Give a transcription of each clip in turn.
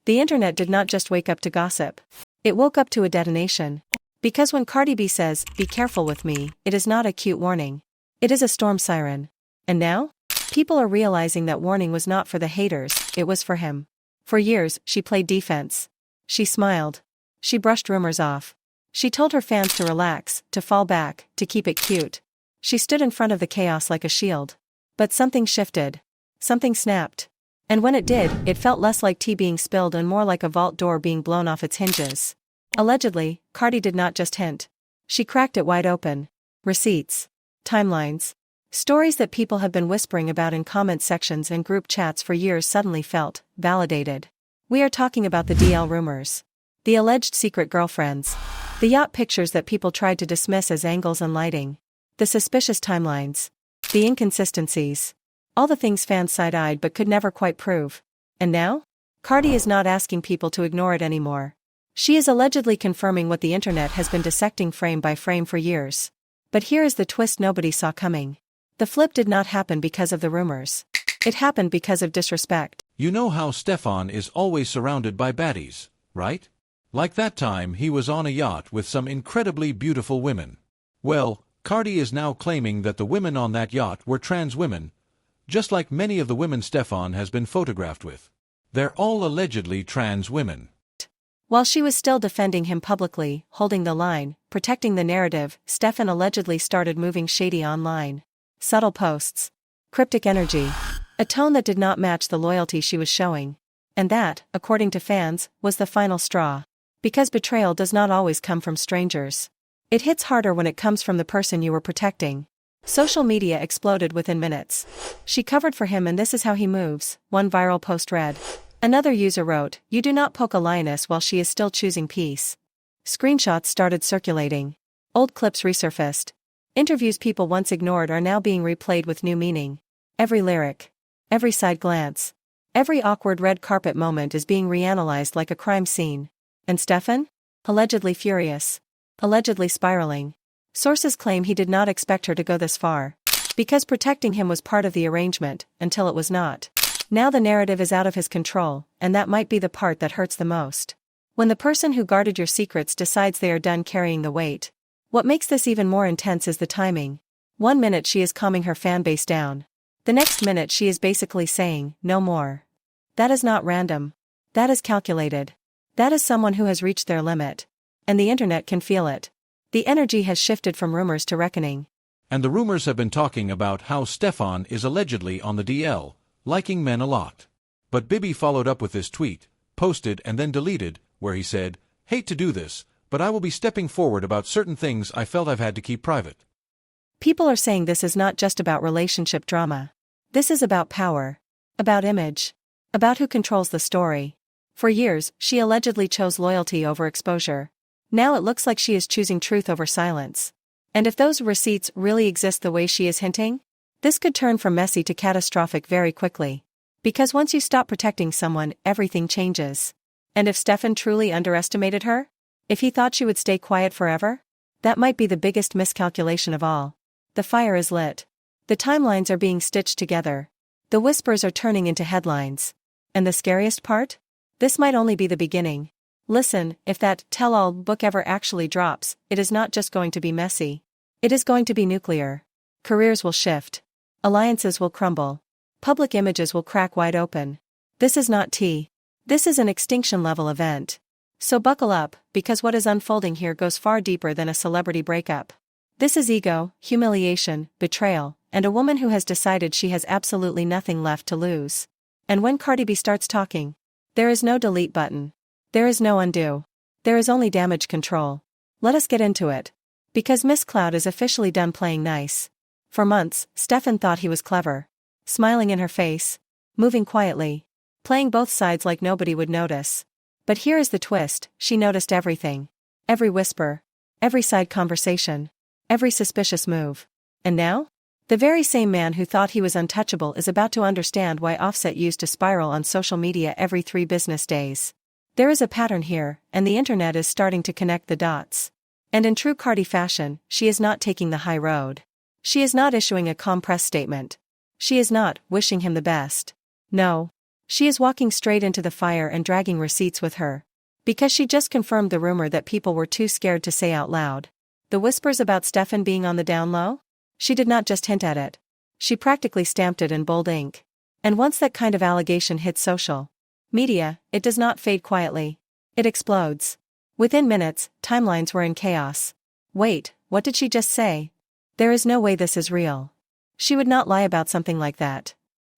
The internet did not just wake up to gossip. It woke up to a detonation. Because when Cardi B says, "Be careful with me," it is not a cute warning. It is a storm siren. And now? People are realizing that warning was not for the haters, it was for him. For years, she played defense. She smiled. She brushed rumors off. She told her fans to relax, to fall back, to keep it cute. She stood in front of the chaos like a shield. But something shifted. Something snapped. And when it did, it felt less like tea being spilled and more like a vault door being blown off its hinges. Allegedly, Cardi did not just hint. She cracked it wide open. Receipts. Timelines. Stories that people have been whispering about in comment sections and group chats for years suddenly felt validated. We are talking about the DL rumors. The alleged secret girlfriends. The yacht pictures that people tried to dismiss as angles and lighting. The suspicious timelines. The inconsistencies. All the things fans side-eyed but could never quite prove. And now? Cardi is not asking people to ignore it anymore. She is allegedly confirming what the internet has been dissecting frame by frame for years. But here is the twist nobody saw coming. The flip did not happen because of the rumors. It happened because of disrespect. You know how Stefon is always surrounded by baddies, right? Like that time he was on a yacht with some incredibly beautiful women. Well, Cardi is now claiming that the women on that yacht were trans women, just like many of the women Stefon has been photographed with. They're all allegedly trans women. While she was still defending him publicly, holding the line, protecting the narrative, Stefon allegedly started moving shady online. Subtle posts. Cryptic energy. A tone that did not match the loyalty she was showing. And that, according to fans, was the final straw. Because betrayal does not always come from strangers. It hits harder when it comes from the person you were protecting. Social media exploded within minutes. She covered for him and this is how he moves, one viral post read. Another user wrote, "You do not poke a lioness while she is still choosing peace." Screenshots started circulating. Old clips resurfaced. Interviews people once ignored are now being replayed with new meaning. Every lyric. Every side glance. Every awkward red carpet moment is being reanalyzed like a crime scene. And Stefon? Allegedly furious. Allegedly spiraling. Sources claim he did not expect her to go this far. Because protecting him was part of the arrangement, until it was not. Now the narrative is out of his control, and that might be the part that hurts the most. When the person who guarded your secrets decides they are done carrying the weight. What makes this even more intense is the timing. 1 minute she is calming her fanbase down. The next minute she is basically saying, "No more." That is not random. That is calculated. That is someone who has reached their limit. And the internet can feel it. The energy has shifted from rumors to reckoning. And the rumors have been talking about how Stefon is allegedly on the DL, liking men a lot. But Bibi followed up with this tweet, posted and then deleted, where he said, "Hate to do this, but I will be stepping forward about certain things I felt I've had to keep private." People are saying this is not just about relationship drama. This is about power. About image. About who controls the story. For years, she allegedly chose loyalty over exposure. Now it looks like she is choosing truth over silence. And if those receipts really exist the way she is hinting, this could turn from messy to catastrophic very quickly. Because once you stop protecting someone, everything changes. And if Stefon truly underestimated her? If he thought she would stay quiet forever? That might be the biggest miscalculation of all. The fire is lit. The timelines are being stitched together. The whispers are turning into headlines. And the scariest part? This might only be the beginning. Listen, if that tell-all book ever actually drops, it is not just going to be messy. It is going to be nuclear. Careers will shift. Alliances will crumble. Public images will crack wide open. This is not tea. This is an extinction-level event. So buckle up, because what is unfolding here goes far deeper than a celebrity breakup. This is ego, humiliation, betrayal, and a woman who has decided she has absolutely nothing left to lose. And when Cardi B starts talking, there is no delete button. There is no undo. There is only damage control. Let us get into it. Because Miss Cloud is officially done playing nice. For months, Stefon thought he was clever. Smiling in her face. Moving quietly. Playing both sides like nobody would notice. But here is the twist, she noticed everything. Every whisper. Every side conversation. Every suspicious move. And now? The very same man who thought he was untouchable is about to understand why Offset used to spiral on social media every 3 business days. There is a pattern here, and the internet is starting to connect the dots. And in true Cardi fashion, she is not taking the high road. She is not issuing a calm press statement. She is not wishing him the best. No. She is walking straight into the fire and dragging receipts with her. Because she just confirmed the rumor that people were too scared to say out loud. The whispers about Stefon being on the down low? She did not just hint at it. She practically stamped it in bold ink. And once that kind of allegation hits social media, it does not fade quietly. It explodes. Within minutes, timelines were in chaos. Wait, what did she just say? There is no way this is real. She would not lie about something like that.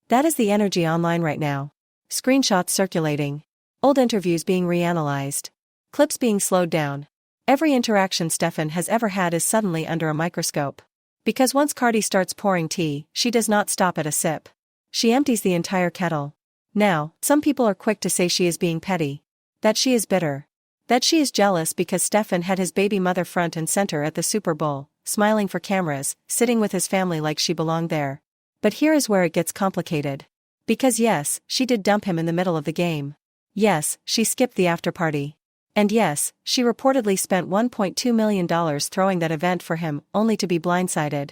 That is the energy online right now. Screenshots circulating. Old interviews being reanalyzed. Clips being slowed down. Every interaction Stefon has ever had is suddenly under a microscope. Because once Cardi starts pouring tea, she does not stop at a sip. She empties the entire kettle. Now, some people are quick to say she is being petty. That she is bitter. That she is jealous because Stefon had his baby mother front and center at the Super Bowl, smiling for cameras, sitting with his family like she belonged there. But here is where it gets complicated. Because yes, she did dump him in the middle of the game. Yes, she skipped the after party. And yes, she reportedly spent $1.2 million throwing that event for him, only to be blindsided.